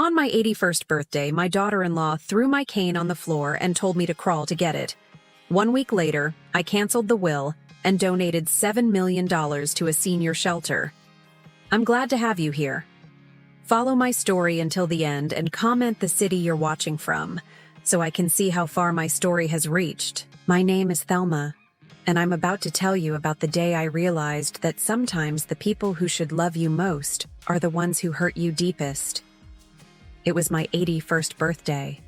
On my 81st birthday, my daughter-in-law threw my cane on the floor and told me to crawl to get it. 1 week later, I canceled the will and donated $7 million to a senior shelter. I'm glad to have you here. Follow my story until the end and comment the city you're watching from, so I can see how far my story has reached. My name is Thelma, and I'm about to tell you about the day I realized that sometimes the people who should love you most are the ones who hurt you deepest. It was my 81st birthday.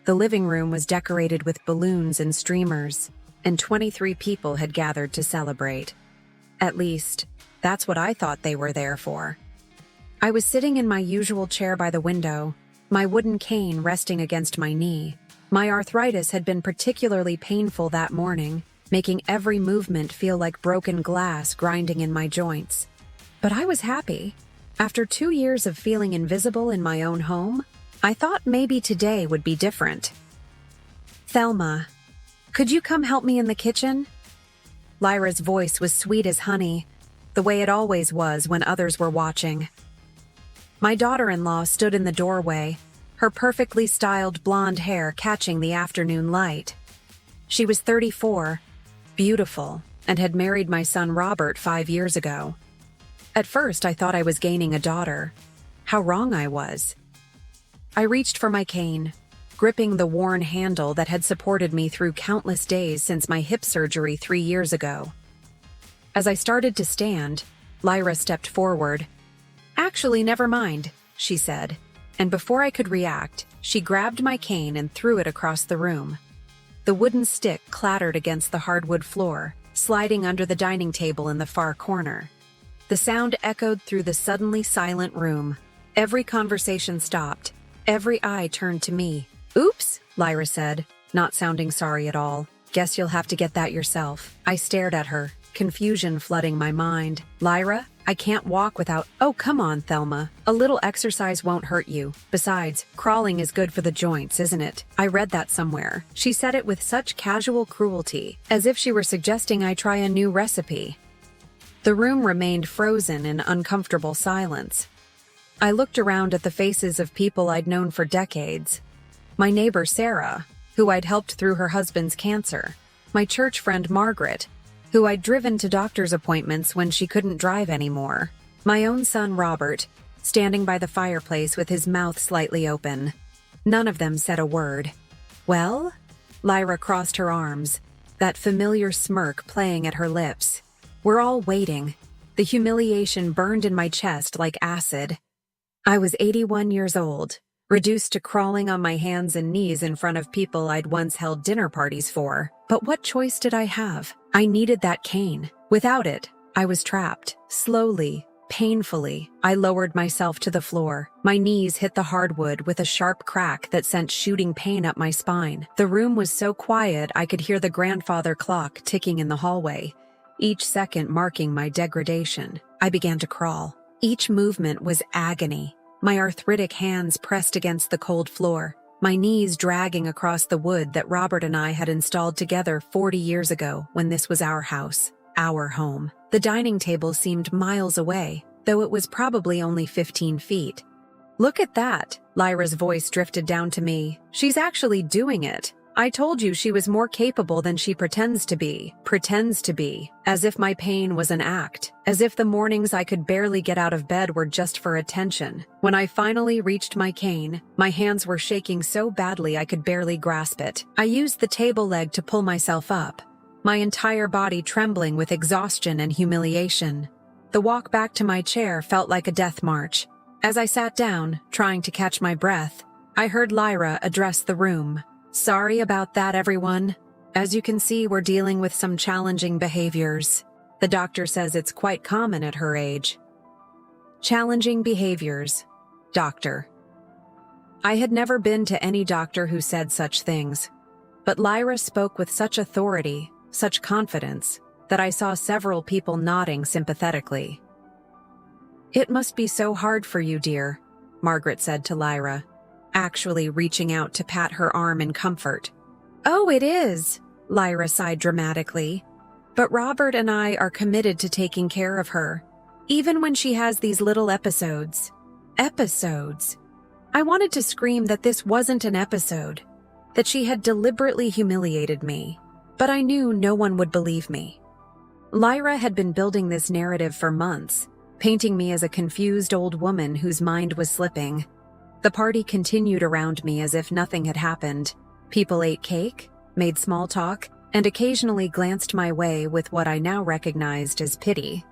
The living room was decorated with balloons and streamers, and 23 people had gathered to celebrate. At least, that's what I thought they were there for. I was sitting in my usual chair by the window, my wooden cane resting against my knee. My arthritis had been particularly painful that morning, making every movement feel like broken glass grinding in my joints. But I was happy. After 2 years of feeling invisible in my own home, I thought maybe today would be different. "Thelma, could you come help me in the kitchen?" Lyra's voice was sweet as honey, the way it always was when others were watching. My daughter-in-law stood in the doorway, her perfectly styled blonde hair catching the afternoon light. She was 34, beautiful, and had married my son Robert 5 years ago. At first, I thought I was gaining a daughter. How wrong I was. I reached for my cane, gripping the worn handle that had supported me through countless days since my hip surgery 3 years ago. As I started to stand, Lyra stepped forward. "Actually, never mind," she said, and before I could react, she grabbed my cane and threw it across the room. The wooden stick clattered against the hardwood floor, sliding under the dining table in the far corner. The sound echoed through the suddenly silent room. Every conversation stopped. Every eye turned to me. "Oops," Lyra said, not sounding sorry at all. "Guess you'll have to get that yourself." I stared at her, confusion flooding my mind. "Lyra, I can't walk without—" "Oh, come on, Thelma. A little exercise won't hurt you. Besides, crawling is good for the joints, isn't it? I read that somewhere." She said it with such casual cruelty, as if she were suggesting I try a new recipe. The room remained frozen in uncomfortable silence. I looked around at the faces of people I'd known for decades. My neighbor Sarah, who I'd helped through her husband's cancer. My church friend Margaret, who I'd driven to doctor's appointments when she couldn't drive anymore. My own son Robert, standing by the fireplace with his mouth slightly open. None of them said a word. "Well?" Lyra crossed her arms, that familiar smirk playing at her lips. "We're all waiting." The humiliation burned in my chest like acid. I was 81 years old, reduced to crawling on my hands and knees in front of people I'd once held dinner parties for. But what choice did I have? I needed that cane. Without it, I was trapped. Slowly, painfully, I lowered myself to the floor. My knees hit the hardwood with a sharp crack that sent shooting pain up my spine. The room was so quiet I could hear the grandfather clock ticking in the hallway, each second marking my degradation. I began to crawl. Each movement was agony. My arthritic hands pressed against the cold floor, my knees dragging across the wood that Robert and I had installed together 40 years ago when this was our house, our home. The dining table seemed miles away, though it was probably only 15 feet. "Look at that," Lyra's voice drifted down to me. "She's actually doing it. I told you she was more capable than she pretends to be. Pretends to be. As if my pain was an act. As if the mornings I could barely get out of bed were just for attention. When I finally reached my cane, my hands were shaking so badly I could barely grasp it. I used the table leg to pull myself up, my entire body trembling with exhaustion and humiliation. The walk back to my chair felt like a death march. As I sat down, trying to catch my breath, I heard Lyra address the room. "Sorry about that, everyone. As you can see, we're dealing with some challenging behaviors. The doctor says it's quite common at her age." Challenging behaviors. Doctor. I had never been to any doctor who said such things, but Lyra spoke with such authority, such confidence, that I saw several people nodding sympathetically. "It must be so hard for you, dear," Margaret said to Lyra, actually reaching out to pat her arm in comfort. "Oh, it is," Lyra sighed dramatically. "But Robert and I are committed to taking care of her, even when she has these little episodes." Episodes. I wanted to scream that this wasn't an episode, that she had deliberately humiliated me, but I knew no one would believe me. Lyra had been building this narrative for months, painting me as a confused old woman whose mind was slipping. The party continued around me as if nothing had happened. People ate cake, made small talk, and occasionally glanced my way with what I now recognized as pity.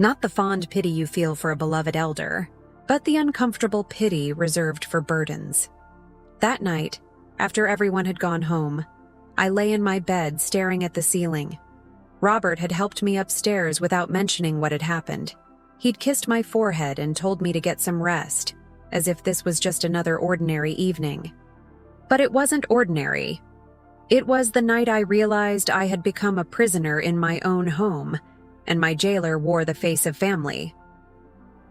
Not the fond pity you feel for a beloved elder, but the uncomfortable pity reserved for burdens. That night, after everyone had gone home, I lay in my bed staring at the ceiling. Robert had helped me upstairs without mentioning what had happened. He'd kissed my forehead and told me to get some rest, as if this was just another ordinary evening. But it wasn't ordinary. It was the night I realized I had become a prisoner in my own home, and my jailer wore the face of family.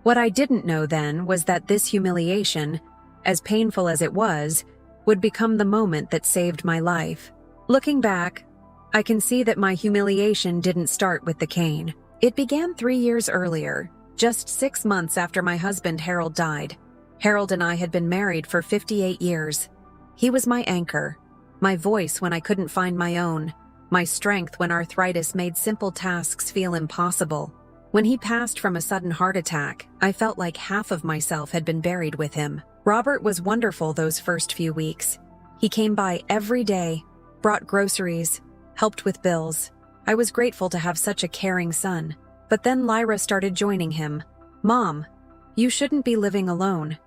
What I didn't know then was that this humiliation, as painful as it was, would become the moment that saved my life. Looking back, I can see that my humiliation didn't start with the cane. It began 3 years earlier, just 6 months after my husband Harold died. Harold and I had been married for 58 years. He was my anchor, my voice when I couldn't find my own, my strength when arthritis made simple tasks feel impossible. When he passed from a sudden heart attack, I felt like half of myself had been buried with him. Robert was wonderful those first few weeks. He came by every day, brought groceries, helped with bills. I was grateful to have such a caring son. But then Lyra started joining him. "Mom, you shouldn't be living alone,"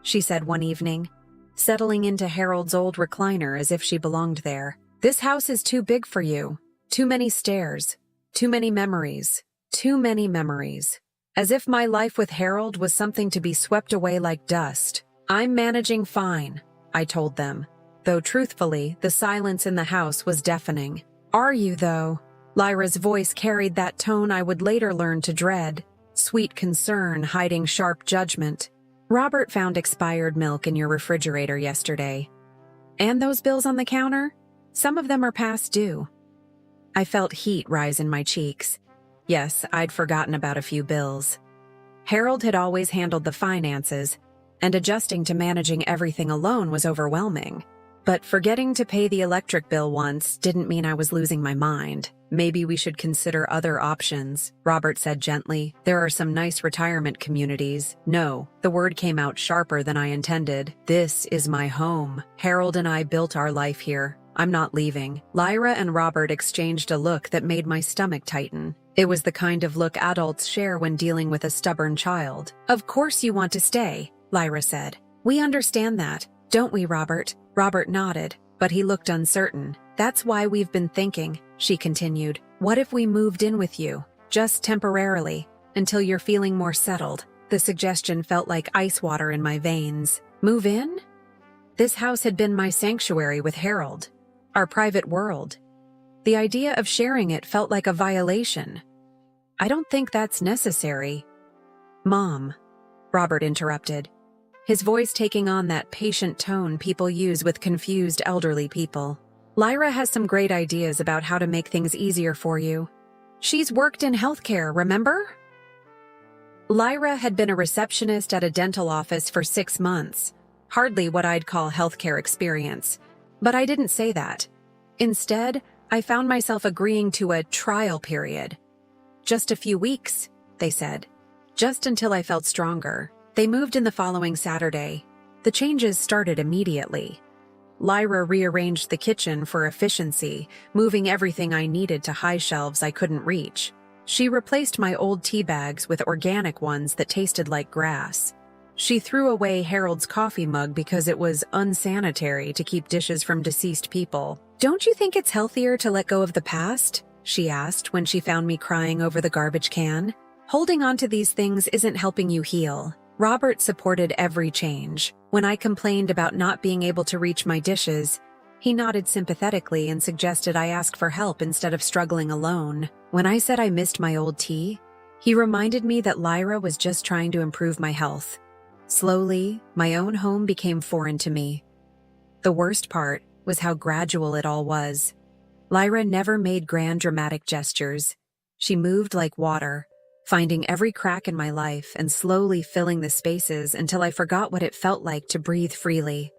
she said one evening, settling into Harold's old recliner as if she belonged there. "This house is too big for you. Too many stairs. Too many memories. Too many memories." As if my life with Harold was something to be swept away like dust. "I'm managing fine," I told them, though truthfully, the silence in the house was deafening. "Are you, though?" Lyra's voice carried that tone I would later learn to dread, sweet concern hiding sharp judgment. "Robert found expired milk in your refrigerator yesterday. And those bills on the counter? Some of them are past due." I felt heat rise in my cheeks. Yes, I'd forgotten about a few bills. Harold had always handled the finances, and adjusting to managing everything alone was overwhelming. But forgetting to pay the electric bill once didn't mean I was losing my mind. "Maybe we should consider other options," Robert said gently. "There are some nice retirement communities." No, the word came out sharper than I intended. "This is my home. Harold and I built our life here. I'm not leaving." Lyra and Robert exchanged a look that made my stomach tighten. It was the kind of look adults share when dealing with a stubborn child. "Of course you want to stay," Lyra said. "We understand that, don't we, Robert?" Robert nodded, but he looked uncertain. "That's why we've been thinking," she continued. "What if we moved in with you, just temporarily, until you're feeling more settled?" The suggestion felt like ice water in my veins. Move in? This house had been my sanctuary with Harold, our private world. The idea of sharing it felt like a violation. "I don't think that's necessary." "Mom," Robert interrupted, his voice taking on that patient tone people use with confused elderly people. "Lyra has some great ideas about how to make things easier for you. She's worked in healthcare, remember?" Lyra had been a receptionist at a dental office for 6 months, hardly what I'd call healthcare experience. But I didn't say that. Instead, I found myself agreeing to a trial period. "Just a few weeks," they said. "Just until I felt stronger." They moved in the following Saturday. The changes started immediately. Lyra rearranged the kitchen for efficiency, moving everything I needed to high shelves I couldn't reach. She replaced my old tea bags with organic ones that tasted like grass. She threw away Harold's coffee mug because it was unsanitary to keep dishes from deceased people. "Don't you think it's healthier to let go of the past?" she asked when she found me crying over the garbage can. "Holding on to these things isn't helping you heal." Robert supported every change. When I complained about not being able to reach my dishes, he nodded sympathetically and suggested I ask for help instead of struggling alone. When I said I missed my old tea, he reminded me that Lyra was just trying to improve my health. Slowly, my own home became foreign to me. The worst part was how gradual it all was. Lyra never made grand dramatic gestures. She moved like water, finding every crack in my life and slowly filling the spaces until I forgot what it felt like to breathe freely.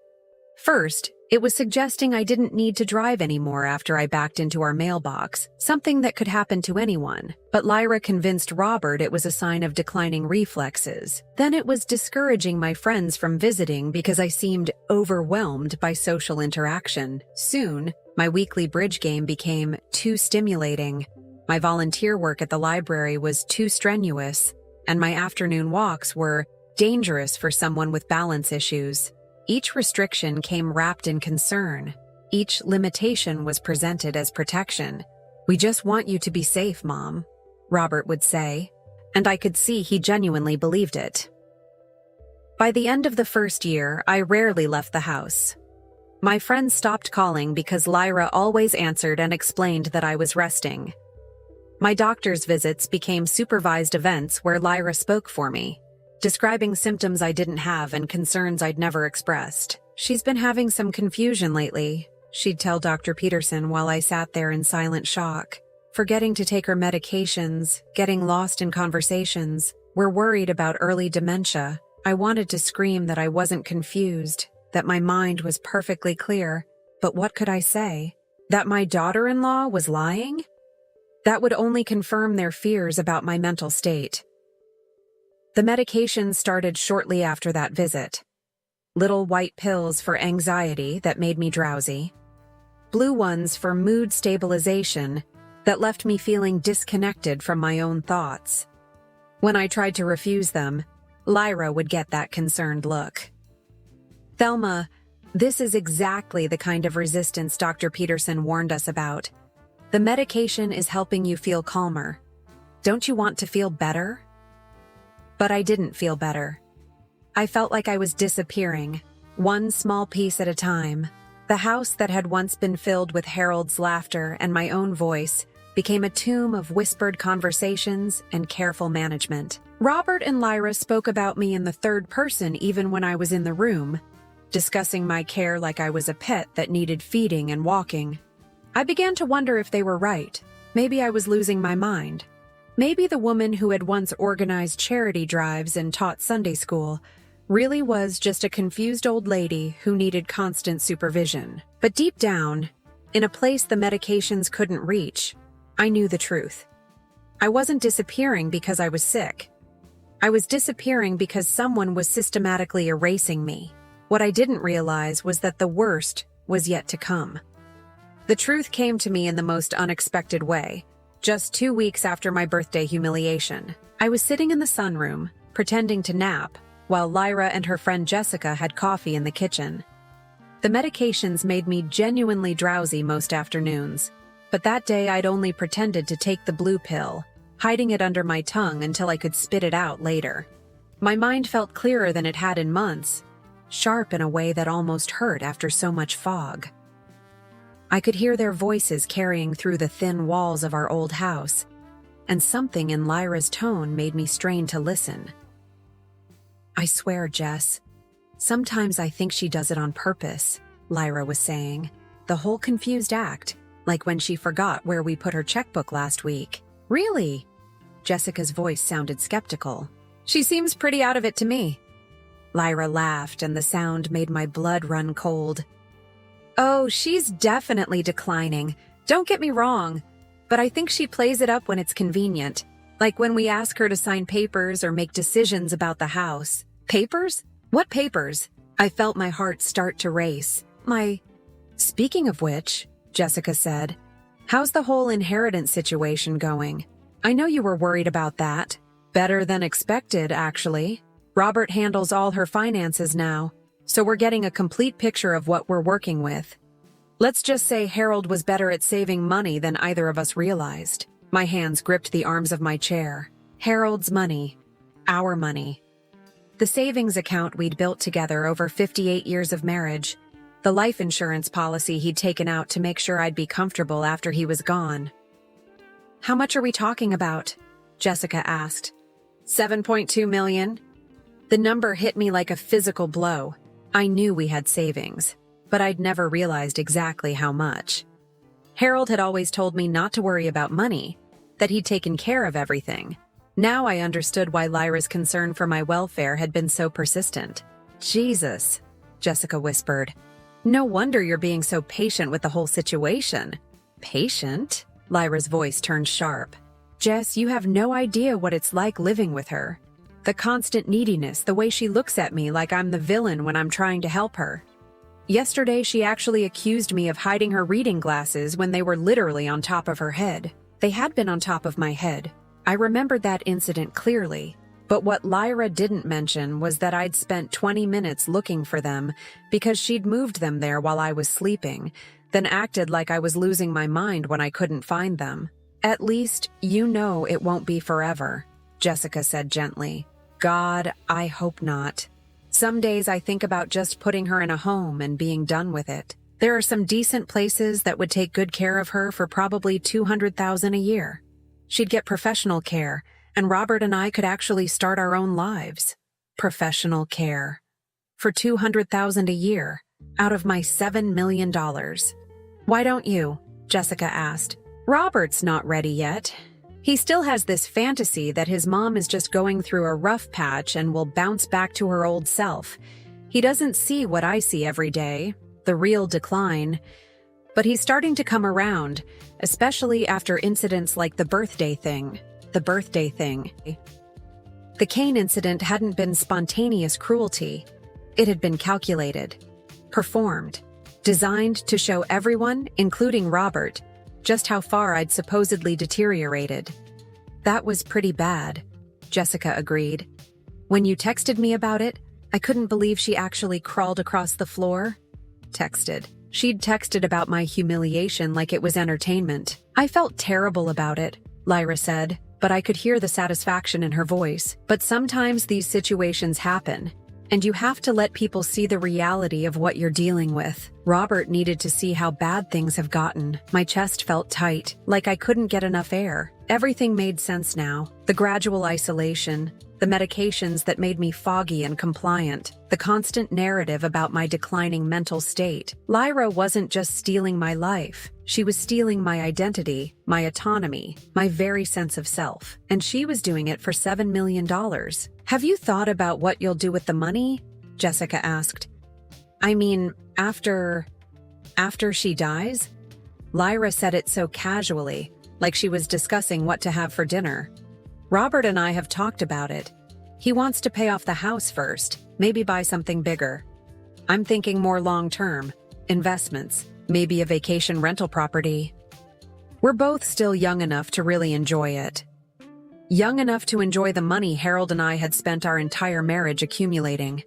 First, it was suggesting I didn't need to drive anymore after I backed into our mailbox, something that could happen to anyone. But Lyra convinced Robert it was a sign of declining reflexes. Then it was discouraging my friends from visiting because I seemed overwhelmed by social interaction. Soon, my weekly bridge game became too stimulating. My volunteer work at the library was too strenuous, and my afternoon walks were dangerous for someone with balance issues. Each restriction came wrapped in concern. Each limitation was presented as protection. "We just want you to be safe, Mom," Robert would say, and I could see he genuinely believed it. By the end of the first year, I rarely left the house. My friends stopped calling because Lyra always answered and explained that I was resting. My doctor's visits became supervised events where Lyra spoke for me, describing symptoms I didn't have and concerns I'd never expressed. "She's been having some confusion lately," she'd tell Dr. Peterson while I sat there in silent shock. "Forgetting to take her medications, getting lost in conversations. We're worried about early dementia." I wanted to scream that I wasn't confused, that my mind was perfectly clear, but what could I say? That my daughter-in-law was lying? That would only confirm their fears about my mental state. The medication started shortly after that visit. Little white pills for anxiety that made me drowsy. Blue ones for mood stabilization that left me feeling disconnected from my own thoughts. When I tried to refuse them, Lyra would get that concerned look. "Thelma, this is exactly the kind of resistance Dr. Peterson warned us about. The medication is helping you feel calmer. Don't you want to feel better?" But I didn't feel better. I felt like I was disappearing, one small piece at a time. The house that had once been filled with Harold's laughter and my own voice became a tomb of whispered conversations and careful management. Robert and Lyra spoke about me in the third person even when I was in the room, discussing my care like I was a pet that needed feeding and walking. I began to wonder if they were right. Maybe I was losing my mind. Maybe the woman who had once organized charity drives and taught Sunday school really was just a confused old lady who needed constant supervision. But deep down, in a place the medications couldn't reach, I knew the truth. I wasn't disappearing because I was sick. I was disappearing because someone was systematically erasing me. What I didn't realize was that the worst was yet to come. The truth came to me in the most unexpected way. Just 2 weeks after my birthday humiliation, I was sitting in the sunroom, pretending to nap, while Lyra and her friend Jessica had coffee in the kitchen. The medications made me genuinely drowsy most afternoons, but that day I'd only pretended to take the blue pill, hiding it under my tongue until I could spit it out later. My mind felt clearer than it had in months, sharp in a way that almost hurt after so much fog. I could hear their voices carrying through the thin walls of our old house, and something in Lyra's tone made me strain to listen. "I swear, Jess, sometimes I think she does it on purpose," Lyra was saying. "The whole confused act, like when she forgot where we put her checkbook last week." "Really?" Jessica's voice sounded skeptical. "She seems pretty out of it to me." Lyra laughed, and the sound made my blood run cold. "Oh, she's definitely declining. Don't get me wrong, but I think she plays it up when it's convenient, like when we ask her to sign papers or make decisions about the house." "Papers? What papers?" I felt my heart start to race. Speaking of which," Jessica said, "how's the whole inheritance situation going? I know you were worried about that." "Better than expected, actually. Robert handles all her finances now, so we're getting a complete picture of what we're working with. Let's just say Harold was better at saving money than either of us realized." My hands gripped the arms of my chair. Harold's money. Our money. The savings account we'd built together over 58 years of marriage. The life insurance policy he'd taken out to make sure I'd be comfortable after he was gone. "How much are we talking about?" Jessica asked. $7.2 million. The number hit me like a physical blow. I knew we had savings, but I'd never realized exactly how much. Harold had always told me not to worry about money, that he'd taken care of everything. Now I understood why Lyra's concern for my welfare had been so persistent. Jesus, Jessica whispered. No wonder you're being so patient with the whole situation. Patient? Lyra's voice turned sharp. Jess, you have no idea what it's like living with her. The constant neediness, the way she looks at me like I'm the villain when I'm trying to help her. Yesterday, she actually accused me of hiding her reading glasses when they were literally on top of her head. They had been on top of my head. I remembered that incident clearly. But what Lyra didn't mention was that I'd spent 20 minutes looking for them because she'd moved them there while I was sleeping, then acted like I was losing my mind when I couldn't find them. At least, you know it won't be forever, Jessica said gently. God, I hope not. Some days I think about just putting her in a home and being done with it. There are some decent places that would take good care of her for probably $200,000 a year. She'd get professional care, and Robert and I could actually start our own lives. Professional care. For $200,000 a year, out of my $7 million. Why don't you? Jessica asked. Robert's not ready yet. He still has this fantasy that his mom is just going through a rough patch and will bounce back to her old self. He doesn't see what I see every day, the real decline. But he's starting to come around, especially after incidents like the birthday thing. The Kane incident hadn't been spontaneous cruelty. It had been calculated, performed, designed to show everyone, including Robert, just how far I'd supposedly deteriorated. That was pretty bad, Jessica agreed. When you texted me about it, I couldn't believe she actually crawled across the floor. She'd texted about my humiliation like it was entertainment. I felt terrible about it, Lyra said, but I could hear the satisfaction in her voice. But sometimes these situations happen, and you have to let people see the reality of what you're dealing with. Robert needed to see how bad things have gotten. My chest felt tight, like I couldn't get enough air. Everything made sense now. The gradual isolation, the medications that made me foggy and compliant, the constant narrative about my declining mental state. Lyra wasn't just stealing my life. She was stealing my identity, my autonomy, my very sense of self. And she was doing it for $7 million. Have you thought about what you'll do with the money? Jessica asked. I mean, after she dies? Lyra said it so casually, like she was discussing what to have for dinner. Robert and I have talked about it. He wants to pay off the house first, maybe buy something bigger. I'm thinking more long-term, investments, maybe a vacation rental property. We're both still young enough to really enjoy it. Young enough to enjoy the money Harold and I had spent our entire marriage accumulating.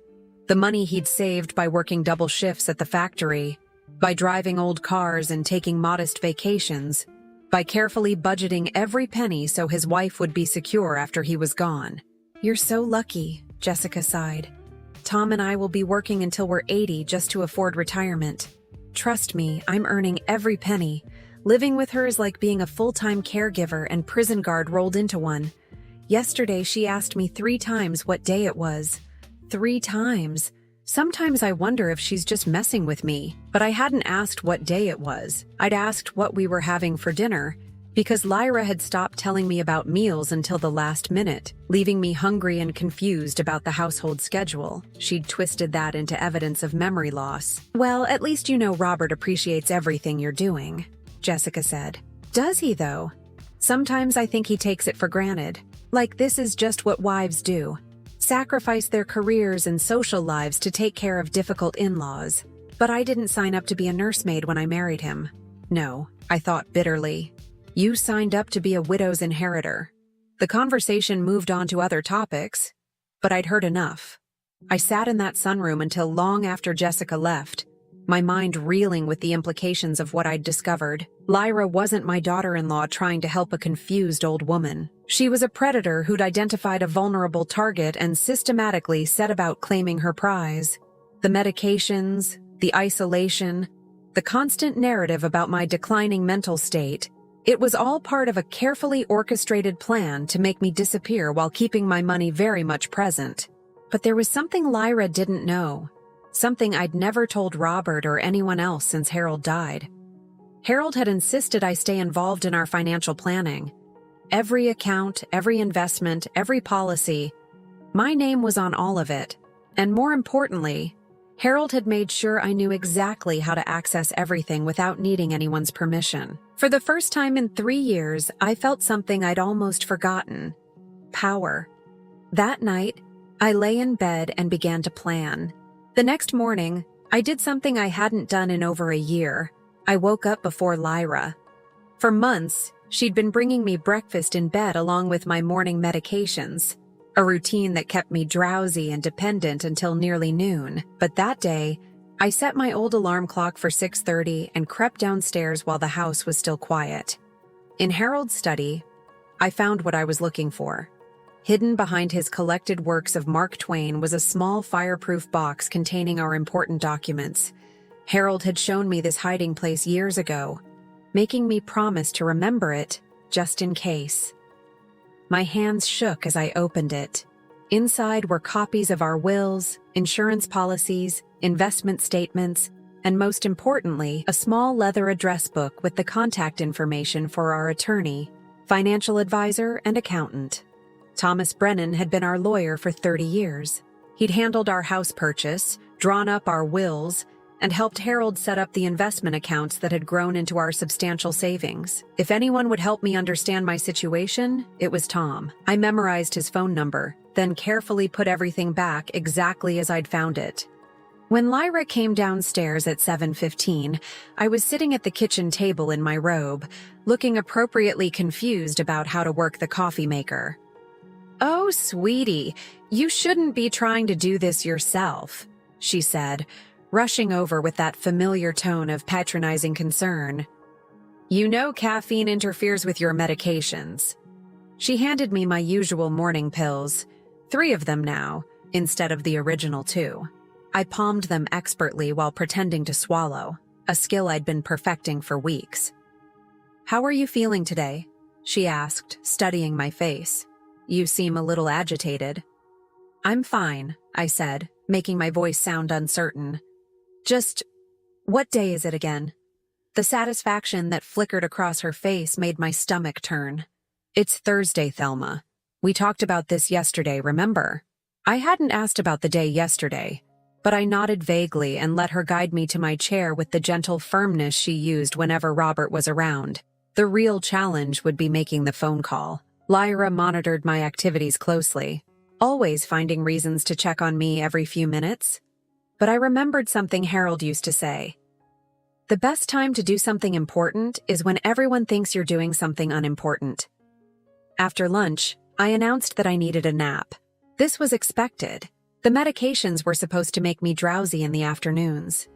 The money he'd saved by working double shifts at the factory, by driving old cars and taking modest vacations, by carefully budgeting every penny so his wife would be secure after he was gone. You're so lucky, Jessica sighed. Tom and I will be working until we're 80 just to afford retirement. Trust me, I'm earning every penny. Living with her is like being a full-time caregiver and prison guard rolled into one. Yesterday, she asked me 3 times what day it was. 3 times. Sometimes I wonder if she's just messing with me, but I hadn't asked what day it was. I'd asked what we were having for dinner, because Lyra had stopped telling me about meals until the last minute, leaving me hungry and confused about the household schedule. She'd twisted that into evidence of memory loss. Well, at least you know Robert appreciates everything you're doing, Jessica said. Does he, though? Sometimes I think he takes it for granted. Like this is just what wives do. Sacrifice their careers and social lives to take care of difficult in-laws. But I didn't sign up to be a nursemaid when I married him. No, I thought bitterly. You signed up to be a widow's inheritor. The conversation moved on to other topics, but I'd heard enough. I sat in that sunroom until long after Jessica left, my mind reeling with the implications of what I'd discovered. Lyra wasn't my daughter-in-law trying to help a confused old woman. She was a predator who'd identified a vulnerable target and systematically set about claiming her prize. The medications, the isolation, the constant narrative about my declining mental state. It was all part of a carefully orchestrated plan to make me disappear while keeping my money very much present. But there was something Lyra didn't know. Something I'd never told Robert or anyone else since Harold died. Harold had insisted I stay involved in our financial planning. Every account, every investment, every policy. My name was on all of it. And more importantly, Harold had made sure I knew exactly how to access everything without needing anyone's permission. For the first time in 3 years, I felt something I'd almost forgotten. Power. That night, I lay in bed and began to plan. The next morning, I did something I hadn't done in over a year. I woke up before Lyra. For months, she'd been bringing me breakfast in bed along with my morning medications, a routine that kept me drowsy and dependent until nearly noon. But that day, I set my old alarm clock for 6:30 and crept downstairs while the house was still quiet. In Harold's study, I found what I was looking for. Hidden behind his collected works of Mark Twain was a small fireproof box containing our important documents. Harold had shown me this hiding place years ago, making me promise to remember it, just in case. My hands shook as I opened it. Inside were copies of our wills, insurance policies, investment statements, and most importantly, a small leather address book with the contact information for our attorney, financial advisor, and accountant. Thomas Brennan had been our lawyer for 30 years. He'd handled our house purchase, drawn up our wills, and helped Harold set up the investment accounts that had grown into our substantial savings. If anyone would help me understand my situation, it was Tom. I memorized his phone number, then carefully put everything back exactly as I'd found it. When Lyra came downstairs at 7:15, I was sitting at the kitchen table in my robe, looking appropriately confused about how to work the coffee maker. "Oh, sweetie, you shouldn't be trying to do this yourself," she said, rushing over with that familiar tone of patronizing concern. "You know caffeine interferes with your medications." She handed me my usual morning pills, 3 of them now, instead of the original 2. I palmed them expertly while pretending to swallow, a skill I'd been perfecting for weeks. "How are you feeling today?" she asked, studying my face. "You seem a little agitated." "I'm fine," I said, making my voice sound uncertain. "Just, what day is it again?" The satisfaction that flickered across her face made my stomach turn. "It's Thursday, Thelma. We talked about this yesterday, remember?" I hadn't asked about the day yesterday, but I nodded vaguely and let her guide me to my chair with the gentle firmness she used whenever Robert was around. The real challenge would be making the phone call. Lyra monitored my activities closely, always finding reasons to check on me every few minutes. But I remembered something Harold used to say. The best time to do something important is when everyone thinks you're doing something unimportant. After lunch, I announced that I needed a nap. This was expected. The medications were supposed to make me drowsy in the afternoons.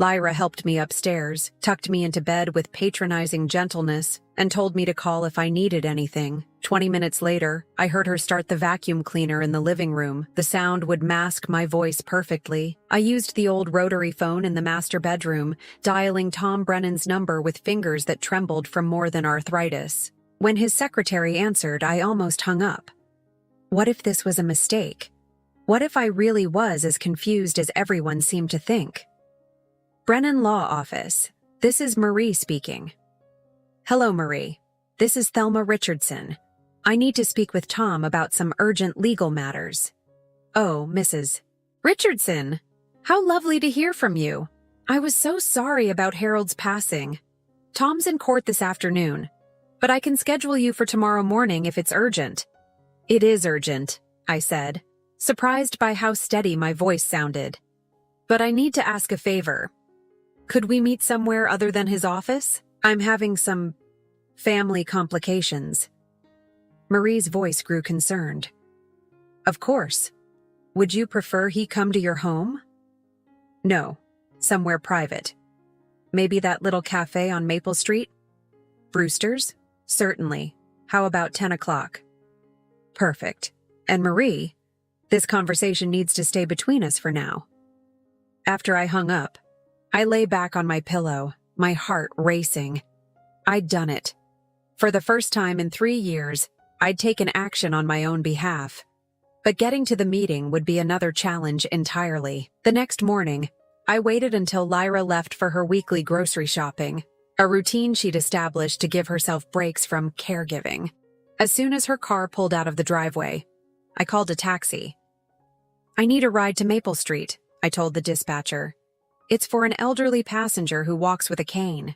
Lyra helped me upstairs, tucked me into bed with patronizing gentleness, and told me to call if I needed anything. 20 minutes later, I heard her start the vacuum cleaner in the living room. The sound would mask my voice perfectly. I used the old rotary phone in the master bedroom, dialing Tom Brennan's number with fingers that trembled from more than arthritis. When his secretary answered, I almost hung up. What if this was a mistake? What if I really was as confused as everyone seemed to think? Brennan Law Office. This is Marie speaking. Hello, Marie. This is Thelma Richardson. I need to speak with Tom about some urgent legal matters. Oh, Mrs. Richardson. How lovely to hear from you. I was so sorry about Harold's passing. Tom's in court this afternoon, but I can schedule you for tomorrow morning if it's urgent. It is urgent, I said, surprised by how steady my voice sounded. But I need to ask a favor. Could we meet somewhere other than his office? I'm having some family complications. Marie's voice grew concerned. Of course. Would you prefer he come to your home? No, somewhere private. Maybe that little cafe on Maple Street? Brewster's? Certainly. How about 10 o'clock? Perfect. And Marie, this conversation needs to stay between us for now. After I hung up, I lay back on my pillow, my heart racing. I'd done it. For the first time in 3 years, I'd taken action on my own behalf. But getting to the meeting would be another challenge entirely. The next morning, I waited until Lyra left for her weekly grocery shopping, a routine she'd established to give herself breaks from caregiving. As soon as her car pulled out of the driveway, I called a taxi. "I need a ride to Maple Street," I told the dispatcher. "It's for an elderly passenger who walks with a cane."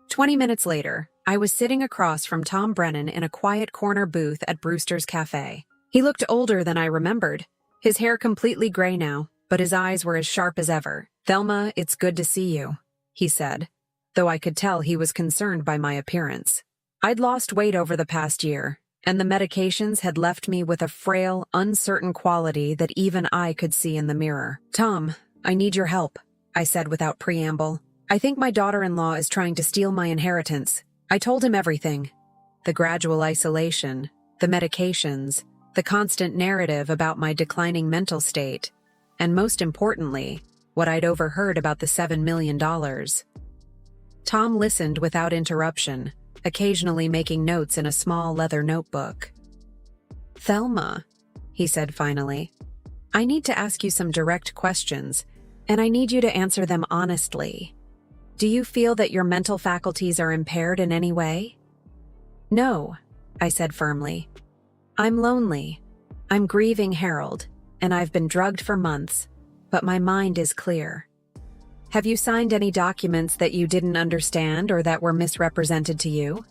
20 minutes later, I was sitting across from Tom Brennan in a quiet corner booth at Brewster's Cafe. He looked older than I remembered, his hair completely gray now, but his eyes were as sharp as ever. "Thelma, it's good to see you," he said, though I could tell he was concerned by my appearance. I'd lost weight over the past year, and the medications had left me with a frail, uncertain quality that even I could see in the mirror. "Tom, I need your help," I said without preamble. "I think my daughter-in-law is trying to steal my inheritance." I told him everything. The gradual isolation, the medications, the constant narrative about my declining mental state, and most importantly, what I'd overheard about the $7 million. Tom listened without interruption, occasionally making notes in a small leather notebook. "Thelma," he said finally, "I need to ask you some direct questions, and I need you to answer them honestly. Do you feel that your mental faculties are impaired in any way?" "No," I said firmly. "I'm lonely. I'm grieving Harold, and I've been drugged for months, but my mind is clear." "Have you signed any documents that you didn't understand or that were misrepresented to you?"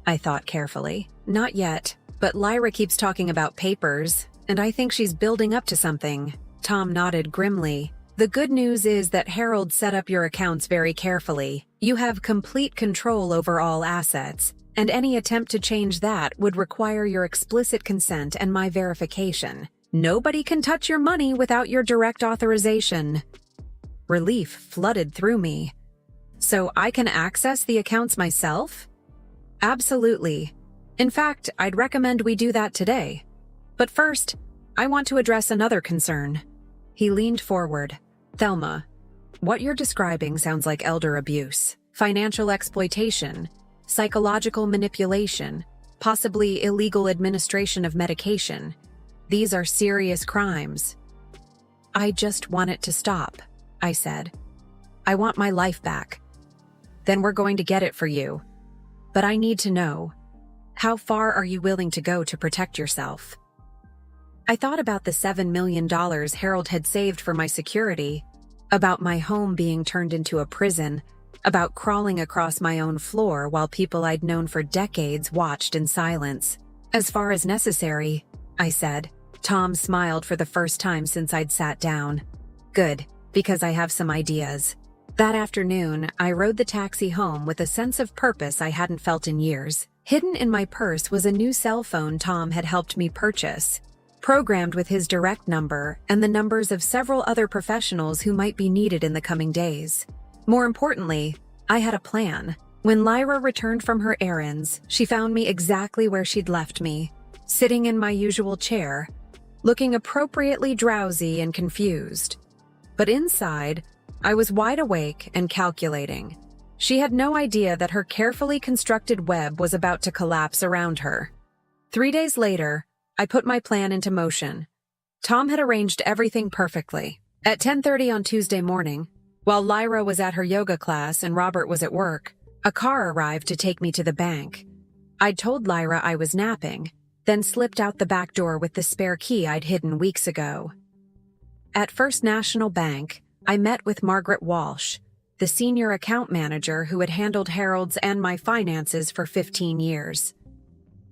I thought carefully. "Not yet, but Lyra keeps talking about papers, and I think she's building up to something." Tom nodded grimly. "The good news is that Harold set up your accounts very carefully. You have complete control over all assets, and any attempt to change that would require your explicit consent and my verification. Nobody can touch your money without your direct authorization." Relief flooded through me. "So I can access the accounts myself?" "Absolutely. In fact, I'd recommend we do that today. But first, I want to address another concern." He leaned forward. "Thelma, what you're describing sounds like elder abuse, financial exploitation, psychological manipulation, possibly illegal administration of medication. These are serious crimes." "I just want it to stop," I said. "I want my life back." "Then we're going to get it for you. But I need to know, how far are you willing to go to protect yourself?" I thought about the $7 million Harold had saved for my security, about my home being turned into a prison, about crawling across my own floor while people I'd known for decades watched in silence. "As far as necessary," I said. Tom smiled for the first time since I'd sat down. "Good, because I have some ideas." That afternoon, I rode the taxi home with a sense of purpose I hadn't felt in years. Hidden in my purse was a new cell phone Tom had helped me purchase, programmed with his direct number and the numbers of several other professionals who might be needed in the coming days. More importantly, I had a plan. When Lyra returned from her errands, she found me exactly where she'd left me, sitting in my usual chair, looking appropriately drowsy and confused. But inside, I was wide awake and calculating. She had no idea that her carefully constructed web was about to collapse around her. 3 days later, I put my plan into motion. Tom had arranged everything perfectly. At 10:30 on Tuesday morning, while Lyra was at her yoga class and Robert was at work, a car arrived to take me to the bank. I'd told Lyra I was napping, then slipped out the back door with the spare key I'd hidden weeks ago. At First National Bank, I met with Margaret Walsh, the senior account manager who had handled Harold's and my finances for 15 years.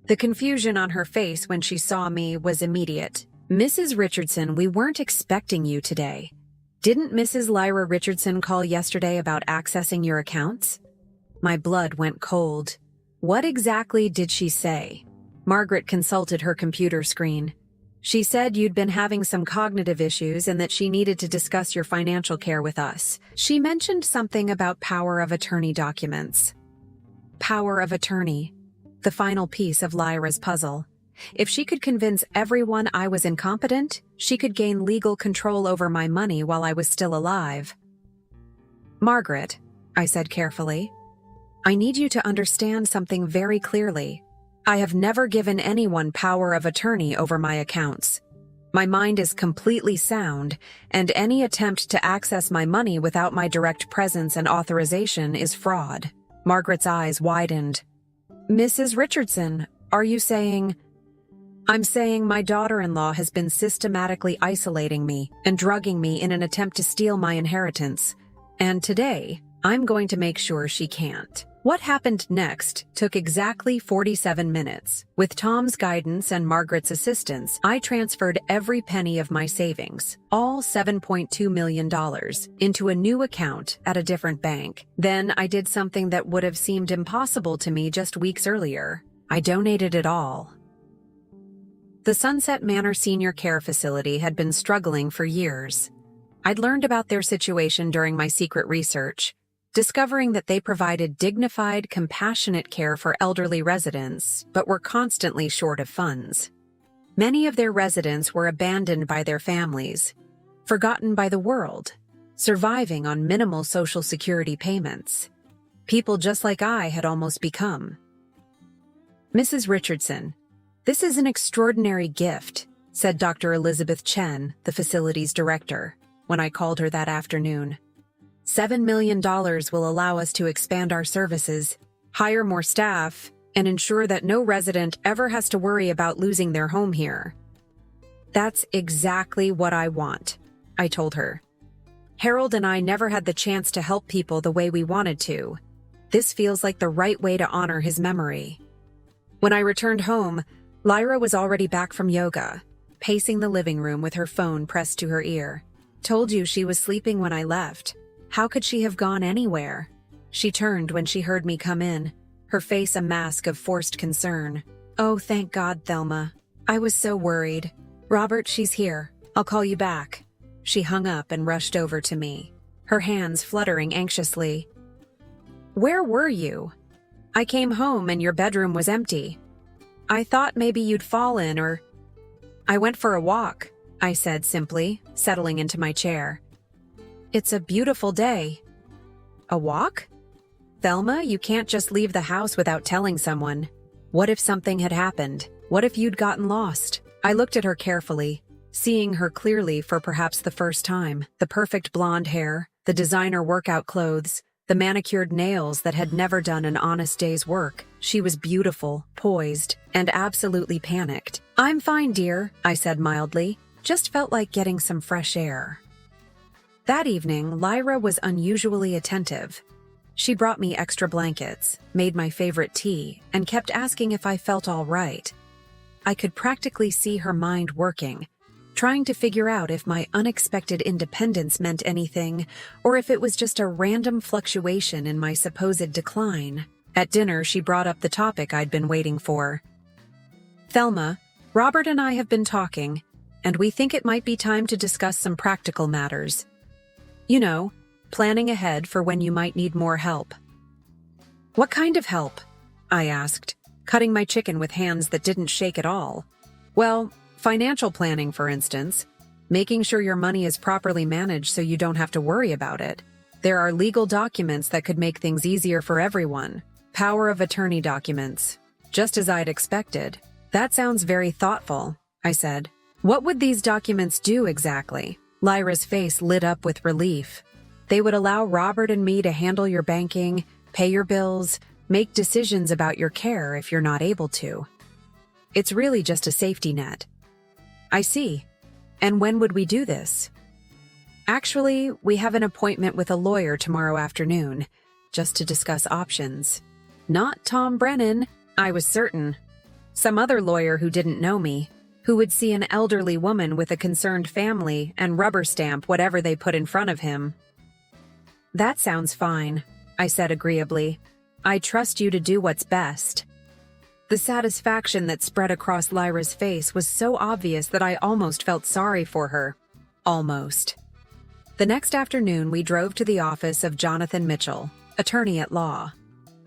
The confusion on her face when she saw me was immediate. "Mrs. Richardson, we weren't expecting you today. Didn't Mrs. Lyra Richardson call yesterday about accessing your accounts?" My blood went cold. "What exactly did she say?" Margaret consulted her computer screen. "She said you'd been having some cognitive issues and that she needed to discuss your financial care with us. She mentioned something about power of attorney documents." Power of attorney. The final piece of Lyra's puzzle. If she could convince everyone I was incompetent, she could gain legal control over my money while I was still alive. "Margaret," I said carefully, "I need you to understand something very clearly. I have never given anyone power of attorney over my accounts. My mind is completely sound, and any attempt to access my money without my direct presence and authorization is fraud." Margaret's eyes widened. "Mrs. Richardson, Are you saying... I'm saying my daughter-in-law has been systematically isolating me and drugging me in an attempt to steal my inheritance. And today, I'm going to make sure she can't. What happened next took exactly 47 minutes. With Tom's guidance and Margaret's assistance, I transferred every penny of my savings, all $7.2 million, into a new account at a different bank. Then I did something that would have seemed impossible to me just weeks earlier. I donated it all. The Sunset Manor Senior Care Facility had been struggling for years. I'd learned about their situation during my secret research, discovering that they provided dignified, compassionate care for elderly residents, but were constantly short of funds. Many of their residents were abandoned by their families, forgotten by the world, surviving on minimal Social Security payments. People just like I had almost become. Mrs. Richardson, this is an extraordinary gift, said Dr. Elizabeth Chen, the facility's director, when I called her that afternoon. $7 million will allow us to expand our services, hire more staff, and ensure that no resident ever has to worry about losing their home here. That's exactly what I want, I told her. Harold and I never had the chance to help people the way we wanted to. This feels like the right way to honor his memory. When I returned home, Lyra was already back from yoga, pacing the living room with her phone pressed to her ear. Told you she was sleeping when I left. How could she have gone anywhere? She turned when she heard me come in, her face a mask of forced concern. Oh, thank God, Thelma. I was so worried. Robert, she's here. I'll call you back. She hung up and rushed over to me, her hands fluttering anxiously. Where were you? I came home and your bedroom was empty. I thought maybe you'd fallen or... I went for a walk, I said simply, settling into my chair. It's a beautiful day. A walk? Thelma, you can't just leave the house without telling someone. What if something had happened? What if you'd gotten lost? I looked at her carefully, seeing her clearly for perhaps the first time. The perfect blonde hair, the designer workout clothes, the manicured nails that had never done an honest day's work. She was beautiful, poised, and absolutely panicked. I'm fine, dear, I said mildly. Just felt like getting some fresh air. That evening, Lyra was unusually attentive. She brought me extra blankets, made my favorite tea, and kept asking if I felt all right. I could practically see her mind working, trying to figure out if my unexpected independence meant anything, or if it was just a random fluctuation in my supposed decline. At dinner, she brought up the topic I'd been waiting for. Thelma, Robert and I have been talking, and we think it might be time to discuss some practical matters. You know, planning ahead for when you might need more help. What kind of help? I asked, cutting my chicken with hands that didn't shake at all. Well, financial planning, for instance. Making sure your money is properly managed so you don't have to worry about it. There are legal documents that could make things easier for everyone. Power of attorney documents. Just as I'd expected. That sounds very thoughtful, I said. What would these documents do exactly? Lyra's face lit up with relief. They would allow Robert and me to handle your banking, pay your bills, make decisions about your care if you're not able to. It's really just a safety net. I see. And when would we do this? Actually, we have an appointment with a lawyer tomorrow afternoon, just to discuss options. Not Tom Brennan, I was certain. Some other lawyer who didn't know me, who would see an elderly woman with a concerned family and rubber stamp whatever they put in front of him. That sounds fine, I said agreeably. I trust you to do what's best. The satisfaction that spread across Lyra's face was so obvious that I almost felt sorry for her. Almost. The next afternoon, we drove to the office of Jonathan Mitchell, attorney at law.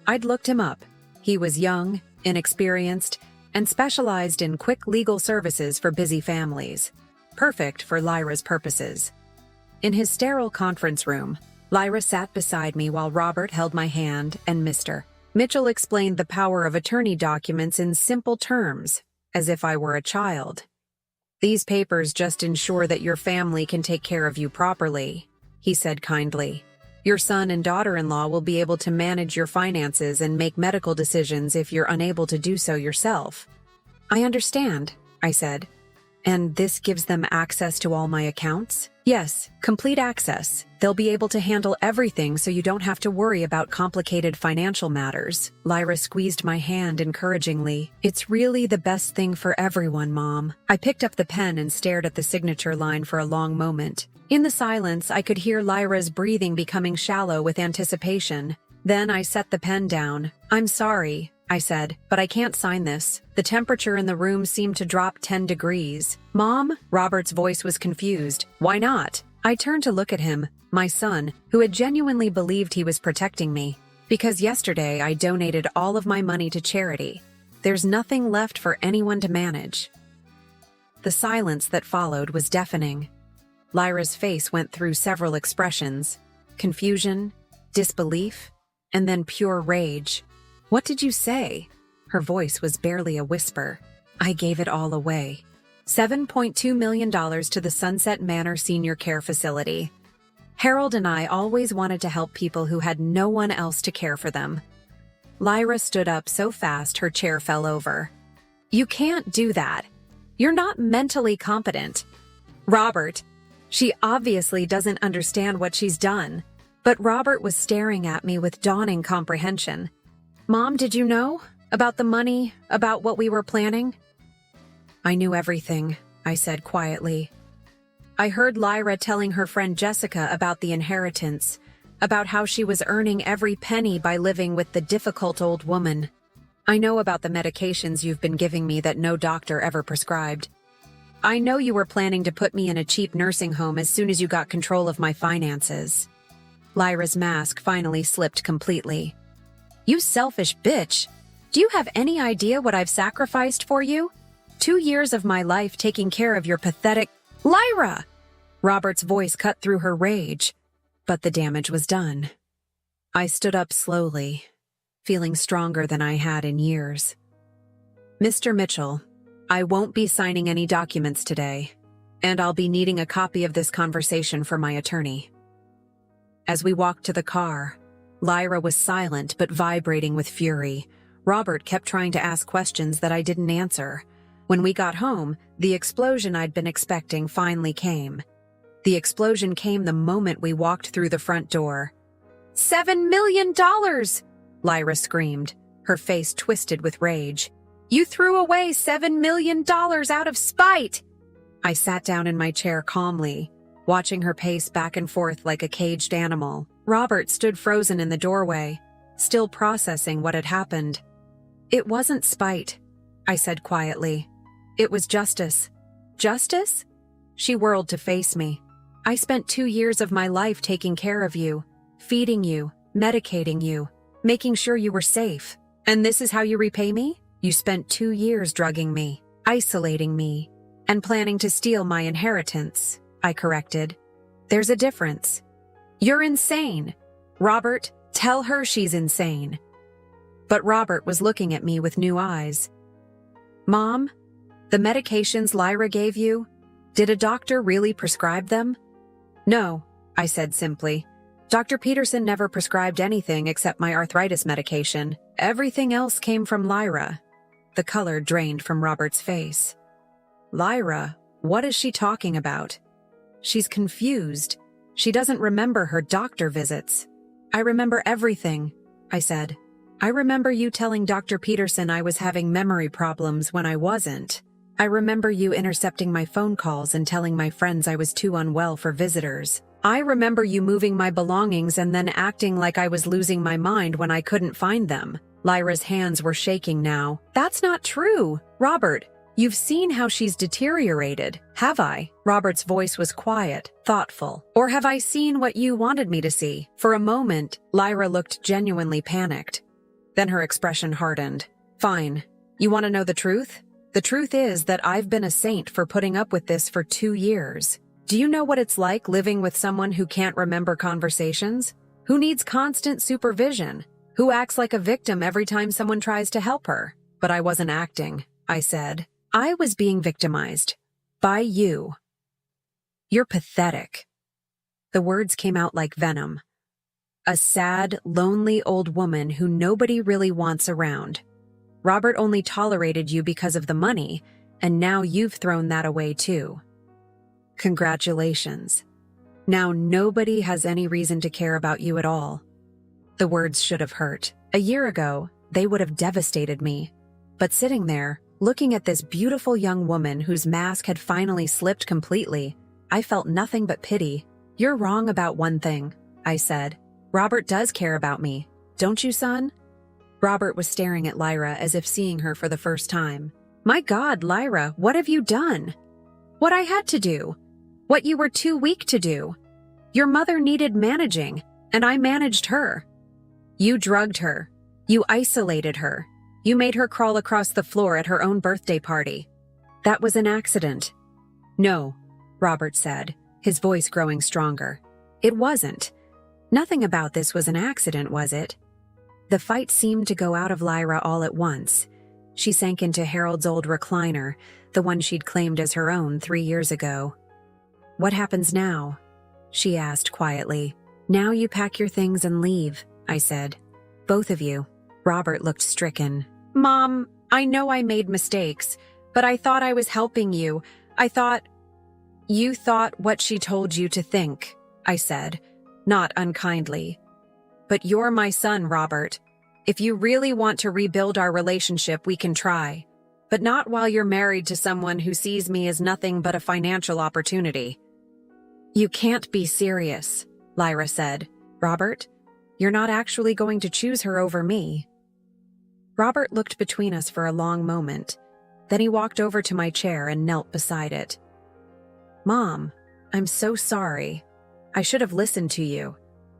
I'd looked him up. He was young, inexperienced, and specialized in quick legal services for busy families. Perfect for Lyra's purposes. In his sterile conference room, Lyra sat beside me while Robert held my hand and Mr. Mitchell explained the power of attorney documents in simple terms, as if I were a child. These papers just ensure that your family can take care of you properly, he said kindly. Your son and daughter-in-law will be able to manage your finances and make medical decisions if you're unable to do so yourself. I understand, I said. And this gives them access to all my accounts? Yes, complete access. They'll be able to handle everything so you don't have to worry about complicated financial matters. Lyra squeezed my hand encouragingly. It's really the best thing for everyone, Mom. I picked up the pen and stared at the signature line for a long moment. In the silence, I could hear Lyra's breathing becoming shallow with anticipation. Then I set the pen down. I'm sorry, I said, but I can't sign this. The temperature in the room seemed to drop 10 degrees. Mom? Robert's voice was confused. Why not? I turned to look at him, my son, who had genuinely believed he was protecting me. Because yesterday I donated all of my money to charity. There's nothing left for anyone to manage. The silence that followed was deafening. Lyra's face went through several expressions: confusion, disbelief, and then pure rage. What did you say? Her voice was barely a whisper. I gave it all away. $7.2 million to the Sunset Manor Senior Care Facility. Harold and I always wanted to help people who had no one else to care for them. Lyra stood up so fast her chair fell over. You can't do that. You're not mentally competent. Robert. She obviously doesn't understand what she's done. But Robert was staring at me with dawning comprehension. Mom, did you know? About the money? About what we were planning? I knew everything, I said quietly. I heard Lyra telling her friend Jessica about the inheritance, about how she was earning every penny by living with the difficult old woman. I know about the medications you've been giving me that no doctor ever prescribed. I know you were planning to put me in a cheap nursing home as soon as you got control of my finances. Lyra's mask finally slipped completely. You selfish bitch. Do you have any idea what I've sacrificed for you? 2 years of my life taking care of your pathetic— Lyra! Robert's voice cut through her rage, but the damage was done. I stood up slowly, feeling stronger than I had in years. Mr. Mitchell, I won't be signing any documents today, and I'll be needing a copy of this conversation for my attorney. As we walked to the car, Lyra was silent but vibrating with fury. Robert kept trying to ask questions that I didn't answer. When we got home, the explosion I'd been expecting finally came. The explosion came the moment we walked through the front door. $7 million! Lyra screamed, her face twisted with rage. You threw away $7 million out of spite! I sat down in my chair calmly, watching her pace back and forth like a caged animal. Robert stood frozen in the doorway, still processing what had happened. It wasn't spite, I said quietly. It was justice. Justice? She whirled to face me. I spent 2 years of my life taking care of you, feeding you, medicating you, making sure you were safe. And this is how you repay me? You spent 2 years drugging me, isolating me, and planning to steal my inheritance, I corrected. There's a difference. You're insane. Robert, tell her she's insane. But Robert was looking at me with new eyes. Mom, the medications Lyra gave you, did a doctor really prescribe them? No, I said simply. Dr. Peterson never prescribed anything except my arthritis medication. Everything else came from Lyra. The color drained from Robert's face. Lyra, what is she talking about? She's confused. She doesn't remember her doctor visits. I remember everything, I said. I remember you telling Dr. Peterson I was having memory problems when I wasn't. I remember you intercepting my phone calls and telling my friends I was too unwell for visitors. I remember you moving my belongings and then acting like I was losing my mind when I couldn't find them. Lyra's hands were shaking now. That's not true. Robert, you've seen how she's deteriorated, have I? Robert's voice was quiet, thoughtful. Or have I seen what you wanted me to see? For a moment, Lyra looked genuinely panicked. Then her expression hardened. Fine. You want to know the truth? The truth is that I've been a saint for putting up with this for 2 years. Do you know what it's like living with someone who can't remember conversations? Who needs constant supervision? Who acts like a victim every time someone tries to help her? But I wasn't acting, I said. I was being victimized. By you. You're pathetic. The words came out like venom. a sad, lonely old woman who nobody really wants around. Robert only tolerated you because of the money, and now you've thrown that away too. Congratulations. Now nobody has any reason to care about you at all. The words should have hurt. A year ago, they would have devastated me. But sitting there, looking at this beautiful young woman whose mask had finally slipped completely, I felt nothing but pity. You're wrong about one thing, I said. Robert does care about me, don't you, son? Robert was staring at Lyra as if seeing her for the first time. My God, Lyra, what have you done? What I had to do. What you were too weak to do. Your mother needed managing, and I managed her. You drugged her. You isolated her. You made her crawl across the floor at her own birthday party. That was an accident. No, Robert said, his voice growing stronger. It wasn't. Nothing about this was an accident, was it? The fight seemed to go out of Lyra all at once. She sank into Harold's old recliner, the one she'd claimed as her own 3 years ago. What happens now? She asked quietly. Now you pack your things and leave, I said. Both of you. Robert looked stricken. Mom, I know I made mistakes, but I thought I was helping you. You thought what she told you to think, I said, not unkindly. But you're my son, Robert. If you really want to rebuild our relationship, we can try. But not while you're married to someone who sees me as nothing but a financial opportunity. You can't be serious, Lyra said. Robert, you're not actually going to choose her over me. Robert looked between us for a long moment. Then he walked over to my chair and knelt beside it. Mom, I'm so sorry. I should have listened to you.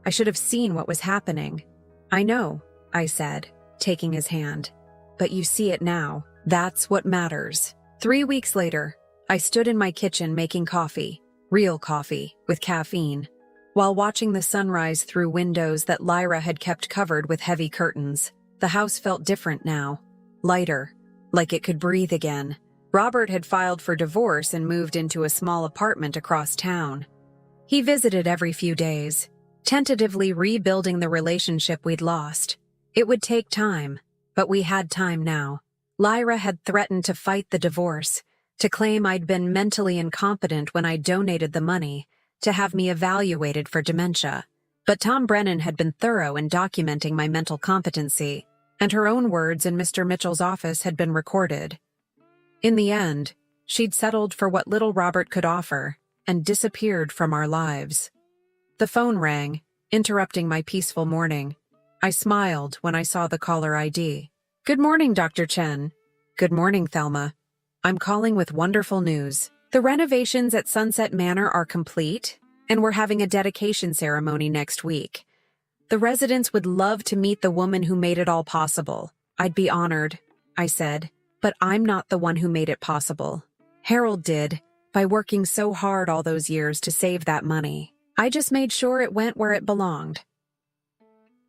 I should have seen what was happening. I know, I said, taking his hand. But you see it now. That's what matters. 3 weeks later, I stood in my kitchen making coffee, real coffee, with caffeine, while watching the sunrise through windows that Lyra had kept covered with heavy curtains. The house felt different now, lighter, like it could breathe again. Robert had filed for divorce and moved into a small apartment across town. He visited every few days, tentatively rebuilding the relationship we'd lost. It would take time, but we had time now. Lyra had threatened to fight the divorce, to claim I'd been mentally incompetent when I donated the money, to have me evaluated for dementia. But Tom Brennan had been thorough in documenting my mental competency, and her own words in Mr. Mitchell's office had been recorded. In the end, she'd settled for what little Robert could offer and disappeared from our lives. The phone rang, interrupting my peaceful morning. I smiled when I saw the caller ID. Good morning, Dr. Chen. Good morning, Thelma. I'm calling with wonderful news. The renovations at Sunset Manor are complete, and we're having a dedication ceremony next week. The residents would love to meet the woman who made it all possible. I'd be honored, I said, but I'm not the one who made it possible. Harold did, by working so hard all those years to save that money. I just made sure it went where it belonged.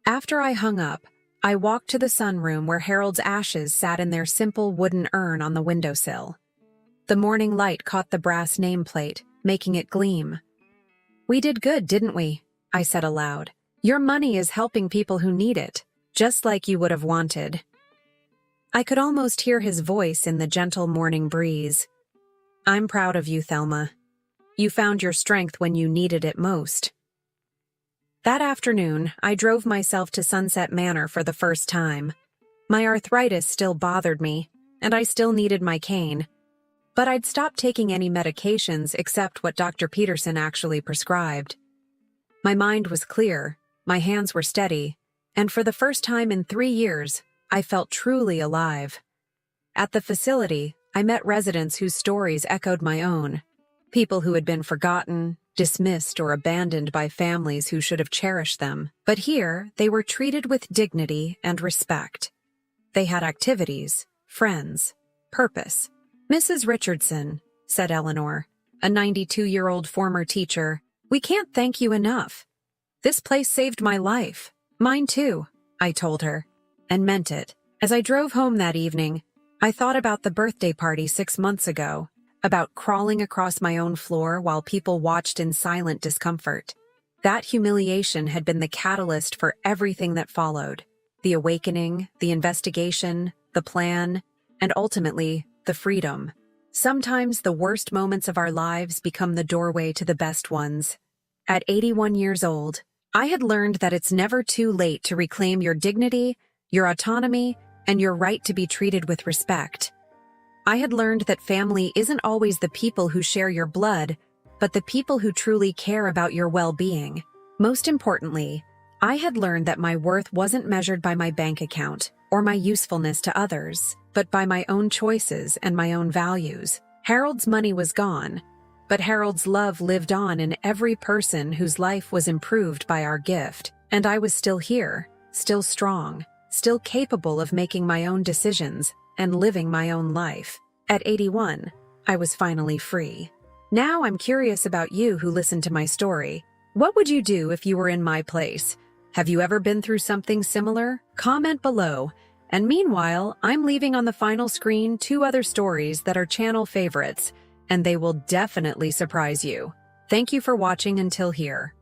After I hung up, I walked to the sunroom where Harold's ashes sat in their simple wooden urn on the windowsill. The morning light caught the brass nameplate, making it gleam. We did good, didn't we? I said aloud. Your money is helping people who need it, just like you would have wanted. I could almost hear his voice in the gentle morning breeze. I'm proud of you, Thelma. You found your strength when you needed it most. That afternoon, I drove myself to Sunset Manor for the first time. My arthritis still bothered me, and I still needed my cane. But I'd stopped taking any medications except what Dr. Peterson actually prescribed. My mind was clear, my hands were steady, and for the first time in 3 years, I felt truly alive. At the facility, I met residents whose stories echoed my own. People who had been forgotten, dismissed, or abandoned by families who should have cherished them. But here, they were treated with dignity and respect. They had activities, friends, purpose. Mrs. Richardson, said Eleanor, a 92-year-old former teacher, we can't thank you enough. This place saved my life. Mine too, I told her, and meant it. As I drove home that evening, I thought about the birthday party 6 months ago, about crawling across my own floor while people watched in silent discomfort. That humiliation had been the catalyst for everything that followed: the awakening, the investigation, the plan, and ultimately, the freedom. Sometimes the worst moments of our lives become the doorway to the best ones. At 81 years old, I had learned that it's never too late to reclaim your dignity, your autonomy, and your right to be treated with respect. I had learned that family isn't always the people who share your blood, but the people who truly care about your well-being. Most importantly, I had learned that my worth wasn't measured by my bank account or my usefulness to others, but by my own choices and my own values. Harold's money was gone, but Harold's love lived on in every person whose life was improved by our gift. And I was still here, still strong, still capable of making my own decisions and living my own life. At 81, I was finally free. Now I'm curious about you who listened to my story. What would you do if you were in my place? Have you ever been through something similar? Comment below. And meanwhile, I'm leaving on the final screen 2 other stories that are channel favorites, and they will definitely surprise you. Thank you for watching until here.